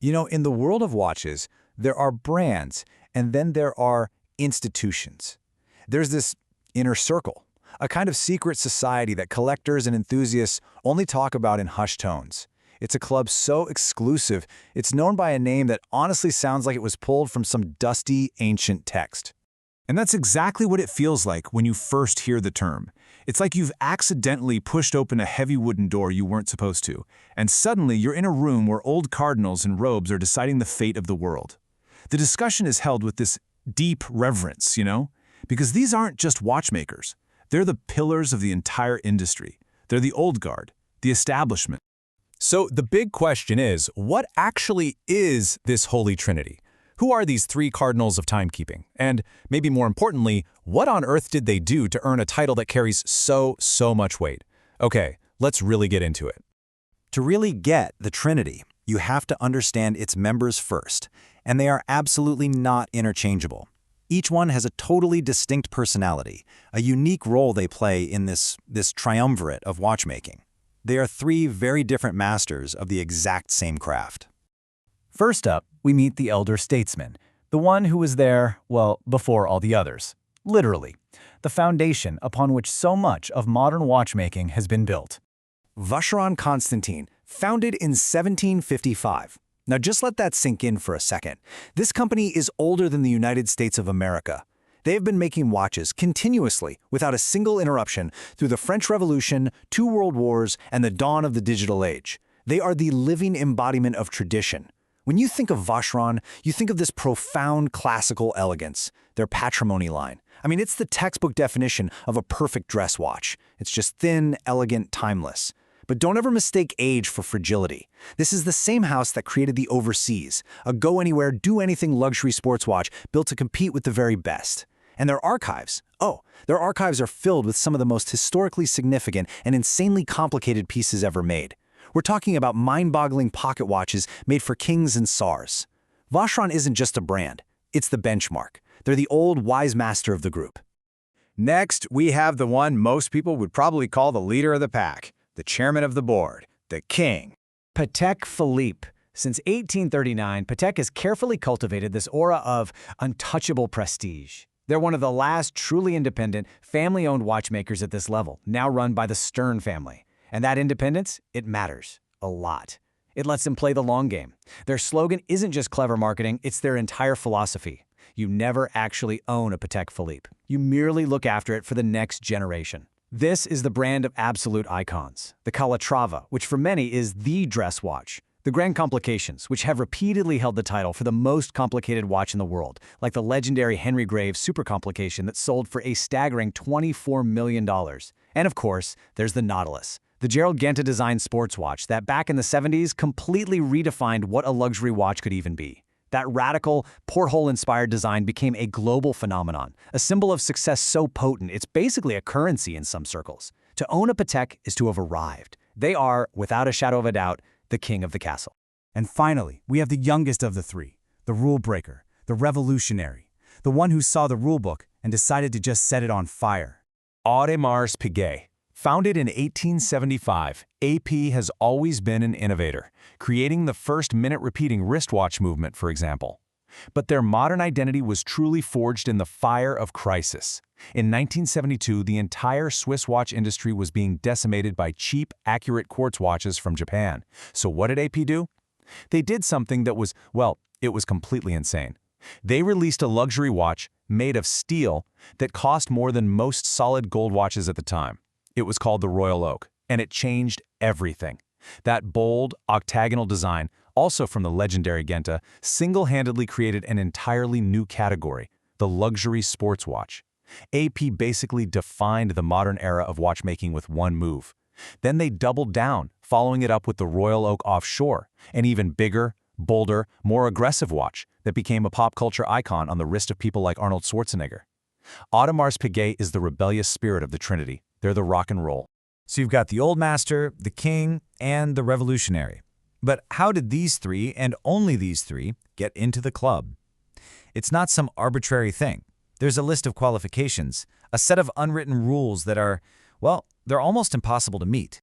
In the world of watches, there are brands, and then there are institutions. There's this inner circle, a kind of secret society that collectors and enthusiasts only talk about in hushed tones. It's a club so exclusive, it's known by a name that honestly sounds like it was pulled from some dusty, ancient text. And that's exactly what it feels like when you first hear the term. It's like you've accidentally pushed open a heavy wooden door you weren't supposed to, and suddenly you're in a room where old cardinals in robes are deciding the fate of the world. The discussion is held with this deep reverence, because these aren't just watchmakers. They're the pillars of the entire industry. They're the old guard, the establishment. So the big question is, what actually is this Holy Trinity? Who are these three cardinals of timekeeping? And maybe more importantly, what on earth did they do to earn a title that carries so much weight? Okay, let's really get into it. To really get the Trinity, you have to understand its members first, and they are absolutely not interchangeable. Each one has a totally distinct personality, a unique role they play in this triumvirate of watchmaking. They are three very different masters of the exact same craft. First up, we meet the elder statesman, the one who was there, before all the others. Literally, the foundation upon which so much of modern watchmaking has been built. Vacheron Constantin, founded in 1755. Now just let that sink in for a second. This company is older than the United States of America. They have been making watches continuously, without a single interruption, through the French Revolution, 2 world wars, and the dawn of the digital age. They are the living embodiment of tradition. When you think of Vacheron, you think of this profound classical elegance, their patrimony line. It's the textbook definition of a perfect dress watch. It's just thin, elegant, timeless. But don't ever mistake age for fragility. This is the same house that created the Overseas, a go-anywhere, do-anything luxury sports watch built to compete with the very best. And their archives are filled with some of the most historically significant and insanely complicated pieces ever made. We're talking about mind-boggling pocket watches made for kings and tsars. Vacheron isn't just a brand, it's the benchmark. They're the old wise master of the group. Next, we have the one most people would probably call the leader of the pack, the chairman of the board, the king. Patek Philippe. Since 1839, Patek has carefully cultivated this aura of untouchable prestige. They're one of the last truly independent, family-owned watchmakers at this level, now run by the Stern family. And that independence, it matters a lot. It lets them play the long game. Their slogan isn't just clever marketing, it's their entire philosophy. You never actually own a Patek Philippe. You merely look after it for the next generation. This is the brand of absolute icons. The Calatrava, which for many is the dress watch. The Grand Complications, which have repeatedly held the title for the most complicated watch in the world, like the legendary Henry Graves Super Complication that sold for a staggering $24 million. And of course, there's the Nautilus, the Gerald Genta-designed sports watch that back in the 70s completely redefined what a luxury watch could even be. That radical, porthole-inspired design became a global phenomenon, a symbol of success so potent it's basically a currency in some circles. To own a Patek is to have arrived. They are, without a shadow of a doubt, the king of the castle. And finally, we have the youngest of the three, the rule breaker, the revolutionary, the one who saw the rulebook and decided to just set it on fire. Audemars Piguet. Founded in 1875, AP has always been an innovator, creating the first minute-repeating wristwatch movement, for example. But their modern identity was truly forged in the fire of crisis. In 1972, the entire Swiss watch industry was being decimated by cheap, accurate quartz watches from Japan. So what did AP do? They did something that was, it was completely insane. They released a luxury watch made of steel that cost more than most solid gold watches at the time. It was called the Royal Oak, and it changed everything. That bold, octagonal design, also from the legendary Genta, single-handedly created an entirely new category, the luxury sports watch. AP basically defined the modern era of watchmaking with one move. Then they doubled down, following it up with the Royal Oak Offshore, an even bigger, bolder, more aggressive watch that became a pop culture icon on the wrist of people like Arnold Schwarzenegger. Audemars Piguet is the rebellious spirit of the Trinity. They're the rock and roll. So you've got the old master, the king, and the revolutionary. But how did these three, and only these three, get into the club? It's not some arbitrary thing. There's a list of qualifications, a set of unwritten rules that are, they're almost impossible to meet.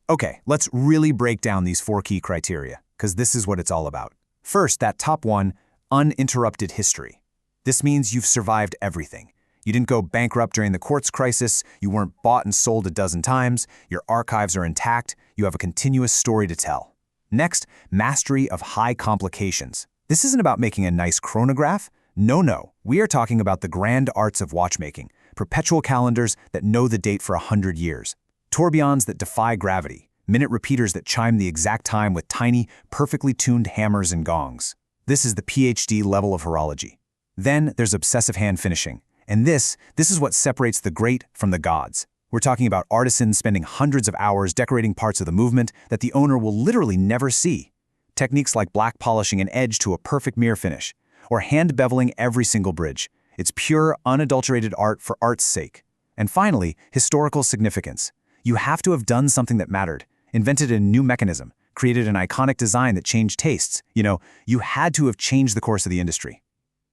Okay, let's really break down these 4 key criteria, because this is what it's all about. First, that top one, uninterrupted history. This means you've survived everything. You didn't go bankrupt during the quartz crisis, you weren't bought and sold a dozen times, your archives are intact, you have a continuous story to tell. Next, mastery of high complications. This isn't about making a nice chronograph. No. We are talking about the grand arts of watchmaking, perpetual calendars that know the date for 100 years, tourbillons that defy gravity, minute repeaters that chime the exact time with tiny, perfectly tuned hammers and gongs. This is the PhD level of horology. Then there's obsessive hand finishing. And this is what separates the great from the gods. We're talking about artisans spending hundreds of hours decorating parts of the movement that the owner will literally never see. Techniques like black polishing an edge to a perfect mirror finish, or hand beveling every single bridge. It's pure, unadulterated art for art's sake. And finally, historical significance. You have to have done something that mattered, invented a new mechanism, created an iconic design that changed tastes. You had to have changed the course of the industry.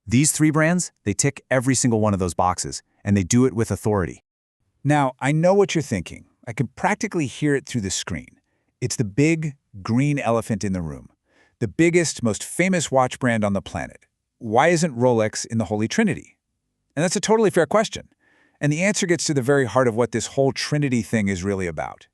These three brands, they tick every single one of those boxes, and they do it with authority. Now, I know what you're thinking. I could practically hear it through the screen. It's the big, green elephant in the room. The biggest, most famous watch brand on the planet. Why isn't Rolex in the Holy Trinity? And that's a totally fair question. And the answer gets to the very heart of what this whole Trinity thing is really about.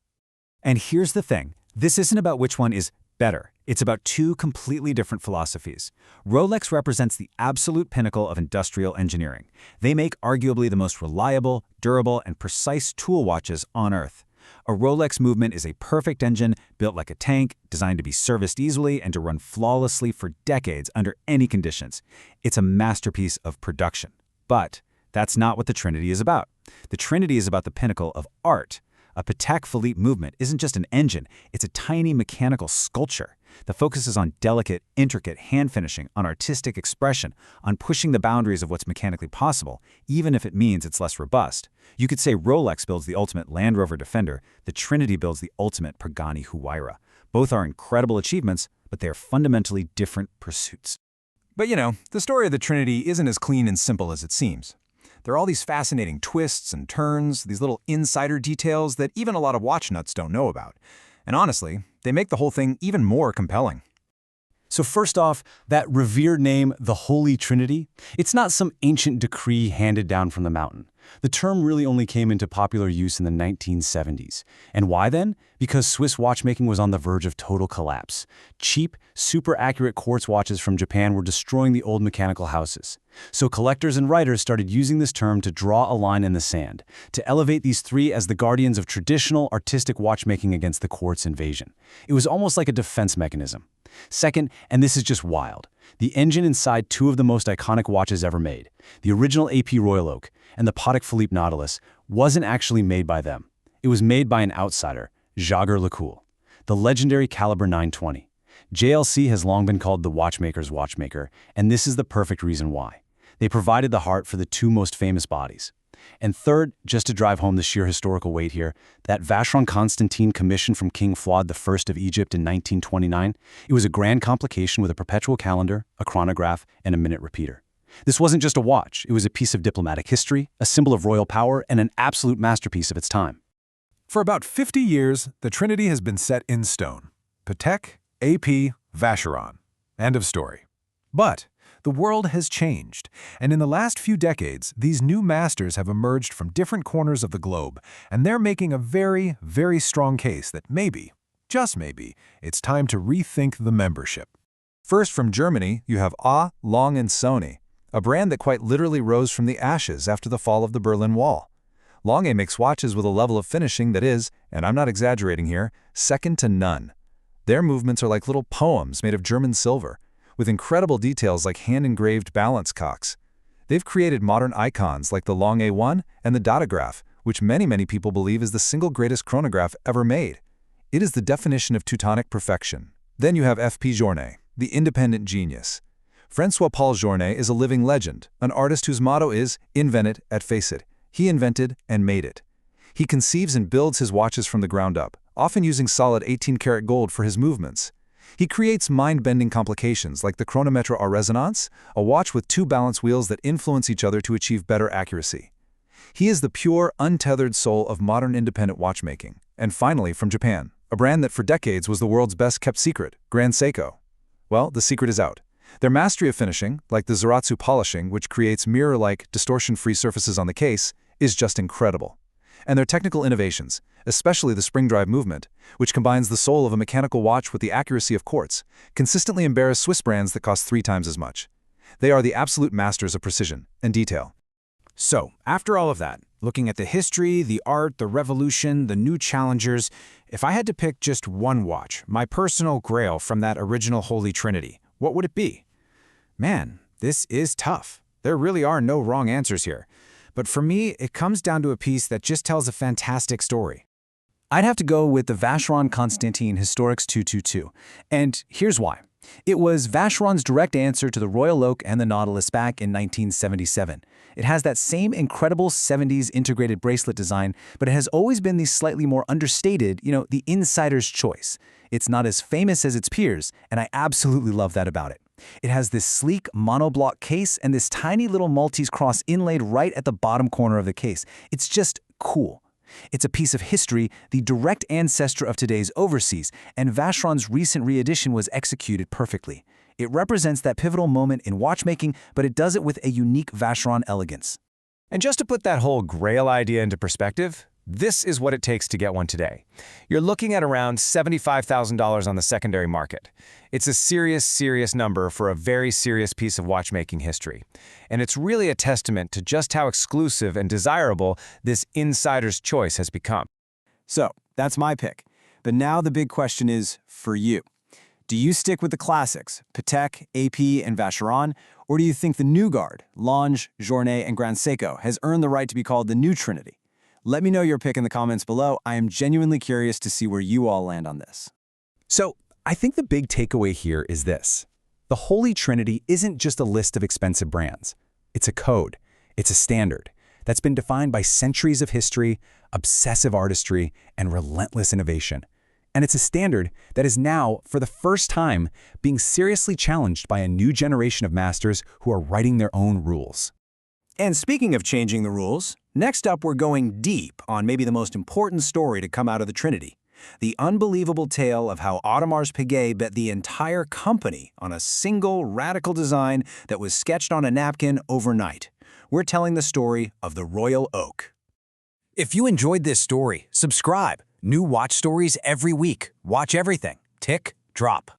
And here's the thing. This isn't about which one is better. It's about two completely different philosophies. Rolex represents the absolute pinnacle of industrial engineering. They make arguably the most reliable, durable, and precise tool watches on Earth. A Rolex movement is a perfect engine built like a tank, designed to be serviced easily and to run flawlessly for decades under any conditions. It's a masterpiece of production. But that's not what the Trinity is about. The Trinity is about the pinnacle of art. A Patek Philippe movement isn't just an engine, it's a tiny mechanical sculpture that focuses on delicate, intricate hand finishing, on artistic expression, on pushing the boundaries of what's mechanically possible, even if it means it's less robust. You could say Rolex builds the ultimate Land Rover Defender, the Trinity builds the ultimate Pagani Huayra. Both are incredible achievements, but they are fundamentally different pursuits. But the story of the Trinity isn't as clean and simple as it seems. There are all these fascinating twists and turns, these little insider details that even a lot of watch nuts don't know about. And honestly, they make the whole thing even more compelling. So first off, that revered name, the Holy Trinity, it's not some ancient decree handed down from the mountain. The term really only came into popular use in the 1970s. And why then? Because Swiss watchmaking was on the verge of total collapse. Cheap, super accurate quartz watches from Japan were destroying the old mechanical houses. So collectors and writers started using this term to draw a line in the sand, to elevate these three as the guardians of traditional artistic watchmaking against the quartz invasion. It was almost like a defense mechanism. Second, and this is just wild, the engine inside two of the most iconic watches ever made, the original AP Royal Oak and the Patek Philippe Nautilus, wasn't actually made by them. It was made by an outsider, Jaeger LeCoultre, the legendary caliber 920. JLC has long been called the watchmaker's watchmaker, and this is the perfect reason why. They provided the heart for the two most famous bodies. And third, just to drive home the sheer historical weight here, that Vacheron Constantin commission from King Fuad I of Egypt in 1929, it was a grand complication with a perpetual calendar, a chronograph, and a minute repeater. This wasn't just a watch, it was a piece of diplomatic history, a symbol of royal power, and an absolute masterpiece of its time. For about 50 years, the Trinity has been set in stone. Patek, AP, Vacheron. End of story. But the world has changed, and in the last few decades, these new masters have emerged from different corners of the globe, and they're making a very, very strong case that maybe, just maybe, it's time to rethink the membership. First, from Germany, you have Lange Söhne, a brand that quite literally rose from the ashes after the fall of the Berlin Wall. Lange makes watches with a level of finishing that is, and I'm not exaggerating here, second to none. Their movements are like little poems made of German silver, with incredible details like hand-engraved balance cocks. They've created modern icons like the Lange 1 and the Datograph, which many people believe is the single greatest chronograph ever made. It is the definition of Teutonic perfection. Then you have F.P. Journe, the independent genius. François-Paul Journe is a living legend, an artist whose motto is, invent it et face it. He invented and made it. He conceives and builds his watches from the ground up, often using solid 18-karat gold for his movements. He creates mind-bending complications like the chronometre à résonance, a watch with two balance wheels that influence each other to achieve better accuracy. He is the pure, untethered soul of modern independent watchmaking. And finally, from Japan, a brand that for decades was the world's best-kept secret, Seiko. Well, the secret is out. Their mastery of finishing, like the Zaratsu polishing, which creates mirror-like, distortion-free surfaces on the case, is just incredible. And their technical innovations, especially the spring drive movement, which combines the soul of a mechanical watch with the accuracy of quartz, consistently embarrass Swiss brands that cost 3 times as much. They are the absolute masters of precision and detail. So, after all of that, looking at the history, the art, the revolution, the new challengers, if I had to pick just one watch, my personal grail from that original Holy Trinity, what would it be? Man, this is tough. There really are no wrong answers here. But for me, it comes down to a piece that just tells a fantastic story. I'd have to go with the Vacheron Constantin Historics 222, and here's why. It was Vacheron's direct answer to the Royal Oak and the Nautilus back in 1977. It has that same incredible 70s integrated bracelet design, but it has always been the slightly more understated, the insider's choice. It's not as famous as its peers, and I absolutely love that about it. It has this sleek monoblock case and this tiny little Maltese cross inlaid right at the bottom corner of the case. It's just cool. It's a piece of history, the direct ancestor of today's overseas, and Vacheron's recent reedition was executed perfectly. It represents that pivotal moment in watchmaking, but it does it with a unique Vacheron elegance. And just to put that whole grail idea into perspective, this is what it takes to get one today. You're looking at around $75,000 on the secondary market. It's a serious number for a very serious piece of watchmaking history. And it's really a testament to just how exclusive and desirable this insider's choice has become. So, that's my pick. But now the big question is, for you. Do you stick with the classics, Patek, AP, and Vacheron, or do you think the new guard, Lange, Journe, and Grand Seiko, has earned the right to be called the new Trinity? Let me know your pick in the comments below. I am genuinely curious to see where you all land on this. So, I think the big takeaway here is this. The Holy Trinity isn't just a list of expensive brands. It's a code. It's a standard that's been defined by centuries of history, obsessive artistry, and relentless innovation. And it's a standard that is now, for the first time, being seriously challenged by a new generation of masters who are writing their own rules. And speaking of changing the rules, next up we're going deep on maybe the most important story to come out of the Trinity. The unbelievable tale of how Audemars Piguet bet the entire company on a single radical design that was sketched on a napkin overnight. We're telling the story of the Royal Oak. If you enjoyed this story, subscribe. New watch stories every week. Watch everything. Tick, drop.